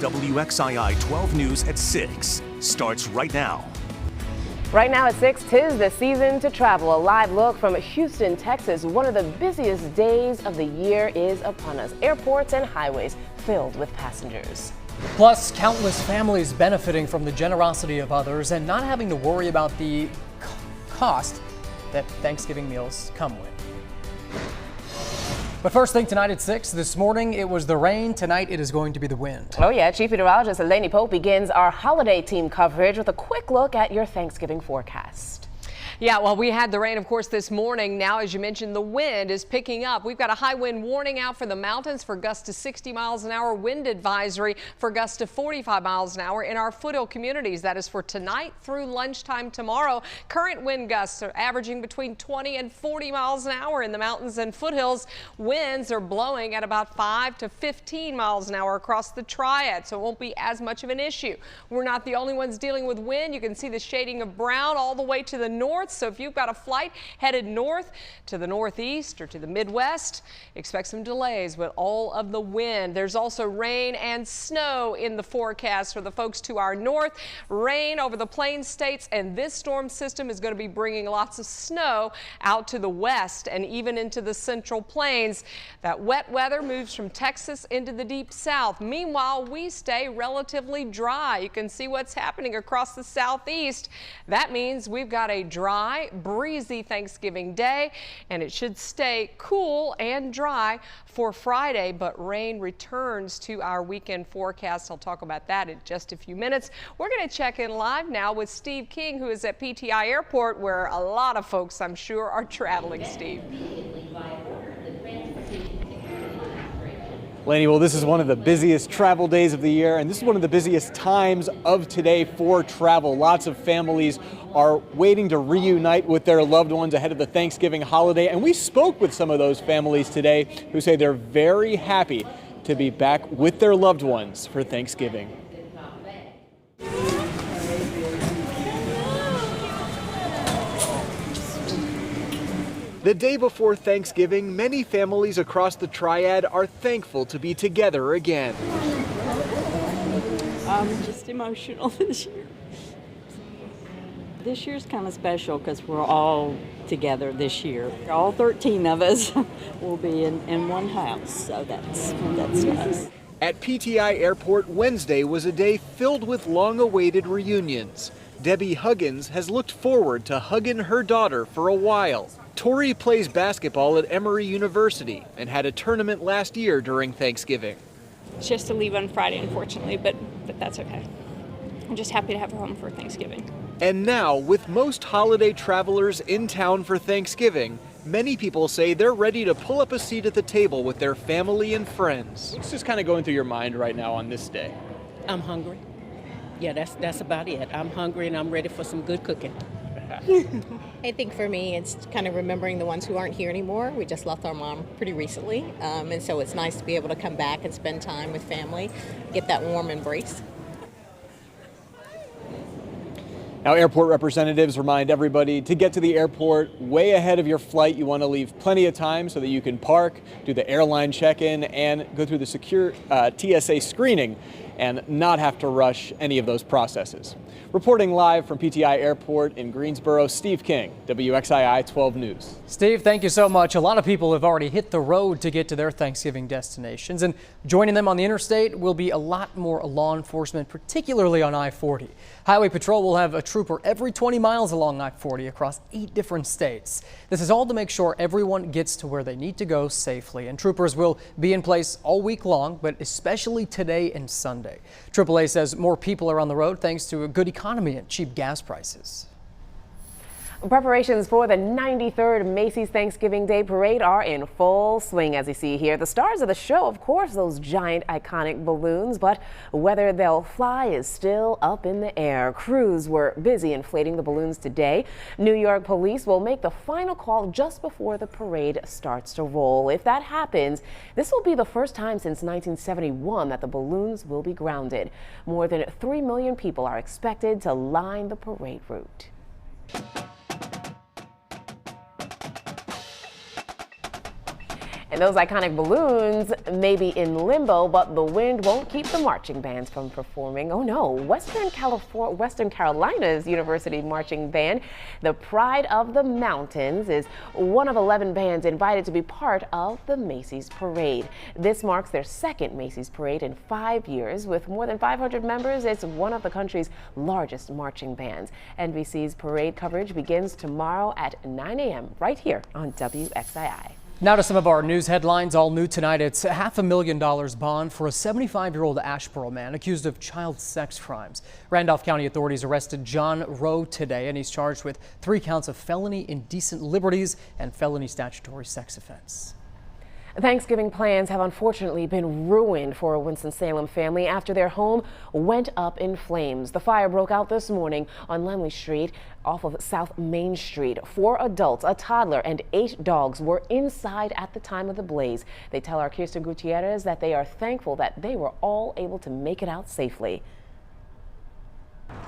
WXII 12 News at 6 starts right now. Right now at 6, 'tis the season to travel. A live look from Houston, Texas. One of the busiest days of the year is upon us. Airports and highways filled with passengers. Plus, countless families benefiting from the generosity of others and not having to worry about the cost that Thanksgiving meals come with. But first thing tonight at 6, this morning it was the rain. Tonight it is going to be the wind. Oh yeah, Chief Meteorologist Lainey Pope begins our holiday team coverage with a quick look at your Thanksgiving forecast. Yeah, well, we had the rain, of course, this morning. Now, as you mentioned, the wind is picking up. We've got a high wind warning out for the mountains for gusts to 60 miles an hour, wind advisory for gusts to 45 miles an hour in our foothill communities. That is for tonight through lunchtime tomorrow. Current wind gusts are averaging between 20 and 40 miles an hour in the mountains and foothills. Winds are blowing at about 5 to 15 miles an hour across the triad, so it won't be as much of an issue. We're not the only ones dealing with wind. You can see the shading of brown all the way to the north. So if you've got a flight headed north to the northeast or to the Midwest, expect some delays with all of the wind. There's also rain and snow in the forecast for the folks to our north. Rain over the Plains states, and this storm system is going to be bringing lots of snow out to the west and even into the central plains. That wet weather moves from Texas into the deep south. Meanwhile, we stay relatively dry. You can see what's happening across the southeast. That means we've got a dry, breezy Thanksgiving Day, and it should stay cool and dry for Friday, but rain returns to our weekend forecast. I'll talk about that in just a few minutes. We're going to check in live now with Steve King, who is at PTI Airport, where a lot of folks, I'm sure, are traveling. Steve. Lainey, well, this is one of the busiest travel days of the year, and this is one of the busiest times of today for travel. Lots of families are waiting to reunite with their loved ones ahead of the Thanksgiving holiday, and we spoke with some of those families today who say they're very happy to be back with their loved ones for Thanksgiving. The day before Thanksgiving, many families across the Triad are thankful to be together again. Just emotional this year. This year's kind of special because we're all together this year. All 13 of us will be in one house, so that's nice. At PTI Airport, Wednesday was a day filled with long-awaited reunions. Debbie Huggins has looked forward to hugging her daughter for a while. Tori plays basketball at Emory University and had a tournament last year during Thanksgiving. She has to leave on Friday, unfortunately, but that's okay. I'm just happy to have her home for Thanksgiving. And now, with most holiday travelers in town for Thanksgiving, many people say they're ready to pull up a seat at the table with their family and friends. What's just kind of going through your mind right now on this day? I'm hungry. Yeah, that's about it. I'm hungry and I'm ready for some good cooking. I think for me, it's kind of remembering the ones who aren't here anymore. We just lost our mom pretty recently, and so it's nice to be able to come back and spend time with family, get that warm embrace. Now, airport representatives remind everybody to get to the airport way ahead of your flight. You want to leave plenty of time so that you can park, do the airline check-in, and go through the secure TSA screening and not have to rush any of those processes. Reporting live from PTI Airport in Greensboro, Steve King, WXII 12 News. Steve, thank you so much. A lot of people have already hit the road to get to their Thanksgiving destinations, and joining them on the interstate will be a lot more law enforcement, particularly on I-40. Highway Patrol will have a trooper every 20 miles along I-40 across 8 different states. This is all to make sure everyone gets to where they need to go safely, and troopers will be in place all week long, but especially today and Sunday. AAA says more people are on the road thanks to a good economy and cheap gas prices. Preparations for the 93rd Macy's Thanksgiving Day Parade are in full swing, as you see here. The stars of the show, of course, those giant iconic balloons, but whether they'll fly is still up in the air. Crews were busy inflating the balloons today. New York police will make the final call just before the parade starts to roll. If that happens, this will be the first time since 1971 that the balloons will be grounded. More than 3 million people are expected to line the parade route. And those iconic balloons may be in limbo, but the wind won't keep the marching bands from performing. Oh no, Western Carolina's University Marching Band, the Pride of the Mountains, is one of 11 bands invited to be part of the Macy's Parade. This marks their second Macy's Parade in 5 years. With more than 500 members, it's one of the country's largest marching bands. NBC's parade coverage begins tomorrow at 9 a.m. right here on WXII. Now to some of our news headlines. All new tonight, it's $500,000 bond for a 75-year-old Asheboro man accused of child sex crimes. Randolph County authorities arrested John Rowe today, and he's charged with 3 counts of felony indecent liberties and felony statutory sex offense. Thanksgiving plans have unfortunately been ruined for a Winston-Salem family after their home went up in flames. The fire broke out this morning on Lemley Street off of South Main Street. 4 adults, a toddler, and 8 dogs were inside at the time of the blaze. They tell our Kirsten Gutierrez that they are thankful that they were all able to make it out safely.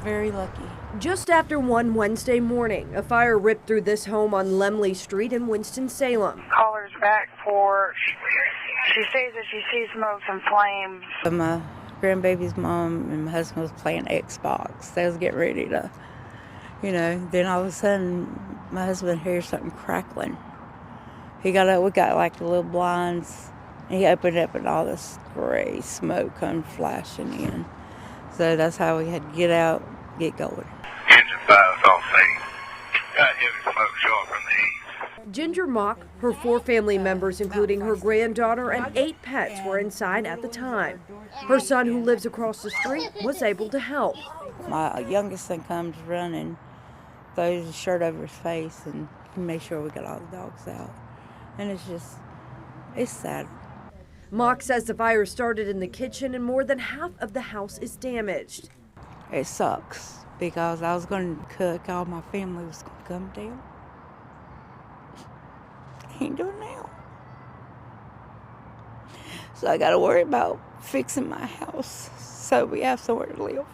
Very lucky. Just after 1 Wednesday morning, a fire ripped through this home on Lemley Street in Winston-Salem. Caller's back porch. She says that she sees smoke and flames. My grandbaby's mom and my husband was playing Xbox. They was getting ready to, then all of a sudden my husband hears something crackling. He got up, we got like the little blinds, and he opened up and all this gray smoke come flashing in. So that's how we had to get out, get going. Engine 5 is all safe. Got heavy smoke showing from the east. Ginger Mock, her 4 family members, including her granddaughter and 8 pets, were inside at the time. Her son, who lives across the street, was able to help. My youngest son comes running, throws his shirt over his face, and make sure we got all the dogs out. And it's sad. Mock says the fire started in the kitchen and more than half of the house is damaged. It sucks because I was going to cook, all my family was going to come down. Ain't doing now. So I got to worry about fixing my house so we have somewhere to live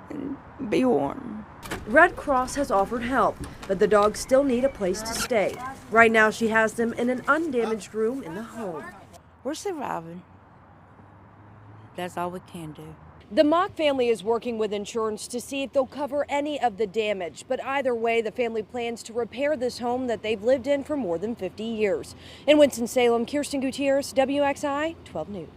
and be warm. Red Cross has offered help, but the dogs still need a place to stay. Right now she has them in an undamaged room in the home. We're surviving. That's all we can do. The Mock family is working with insurance to see if they'll cover any of the damage. But either way, the family plans to repair this home that they've lived in for more than 50 years. In Winston-Salem, Kirsten Gutierrez, WXI 12 News.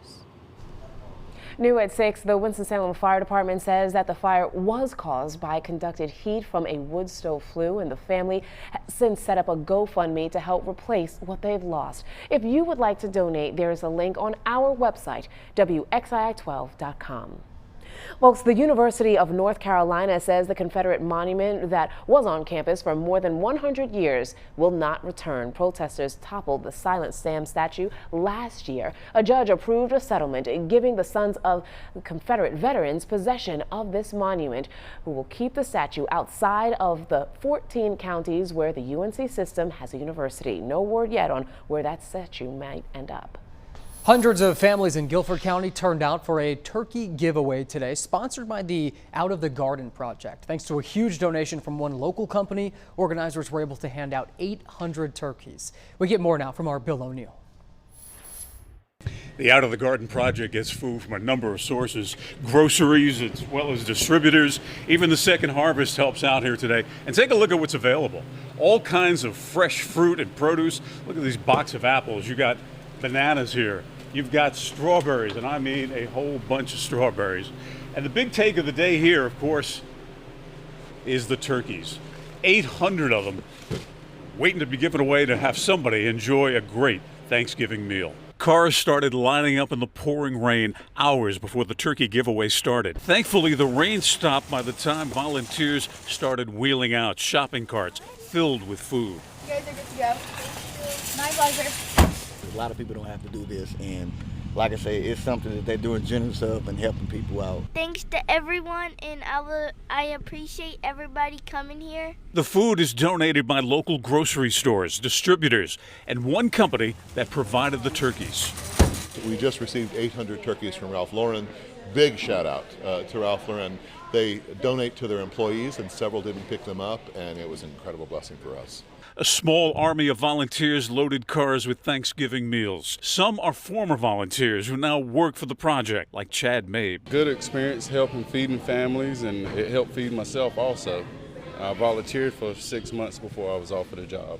New at 6, the Winston-Salem Fire Department says that the fire was caused by conducted heat from a wood stove flue, and the family has since set up a GoFundMe to help replace what they've lost. If you would like to donate, there is a link on our website, WXII12.com. Folks, the University of North Carolina says the Confederate monument that was on campus for more than 100 years will not return. Protesters toppled the Silent Sam statue last year. A judge approved a settlement giving the sons of Confederate veterans possession of this monument, who will keep the statue outside of the 14 counties where the UNC system has a university. No word yet on where that statue might end up. Hundreds of families in Guilford County turned out for a turkey giveaway today, sponsored by the Out of the Garden Project. Thanks to a huge donation from one local company, organizers were able to hand out 800 turkeys. We get more now from our Bill O'Neill. The Out of the Garden Project gets food from a number of sources, groceries as well as distributors. Even the Second Harvest helps out here today. And take a look at what's available. All kinds of fresh fruit and produce. Look at these box of apples. You got bananas here. You've got strawberries, and I mean a whole bunch of strawberries. And the big take of the day here, of course, is the turkeys. 800 of them waiting to be given away to have somebody enjoy a great Thanksgiving meal. Cars started lining up in the pouring rain hours before the turkey giveaway started. Thankfully, the rain stopped by the time volunteers started wheeling out shopping carts filled with food. You guys are good to go. My pleasure. A lot of people don't have to do this, and like I say, it's something that they're doing generous of and helping people out. Thanks to everyone, and I appreciate everybody coming here. The food is donated by local grocery stores, distributors, and one company that provided the turkeys. We just received 800 turkeys from Ralph Lauren. Big shout out to Ralph Lauren. They donate to their employees, and several didn't pick them up, and it was an incredible blessing for us. A small army of volunteers loaded cars with Thanksgiving meals. Some are former volunteers who now work for the project, like Chad Mabe. Good experience helping feeding families, and it helped feed myself also. I volunteered for 6 months before I was offered a job.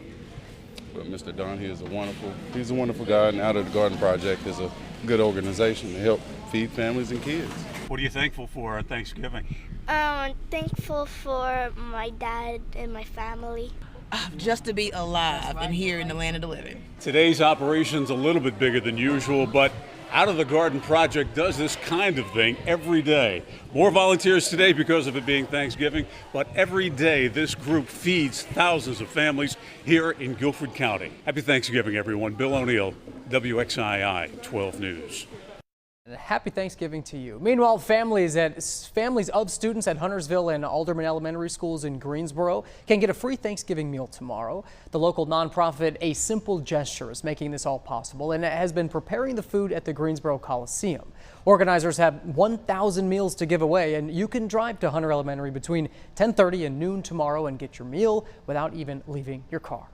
But Mr. Don, he's a wonderful guy, and Out of the Garden Project is a good organization to help feed families and kids. What are you thankful for on Thanksgiving? I'm thankful for my dad and my family. Just to be alive and here in the land of the living. Today's operation's a little bit bigger than usual, but Out of the Garden Project does this kind of thing every day. More volunteers today because of it being Thanksgiving, but every day this group feeds thousands of families here in Guilford County. Happy Thanksgiving, everyone. Bill O'Neill, WXII 12 News. And happy Thanksgiving to you. Meanwhile, families of students at Huntersville and Alderman Elementary Schools in Greensboro can get a free Thanksgiving meal tomorrow. The local nonprofit A Simple Gesture is making this all possible, and it has been preparing the food at the Greensboro Coliseum. Organizers have 1,000 meals to give away, and you can drive to Hunter Elementary between 10:30 and noon tomorrow and get your meal without even leaving your car.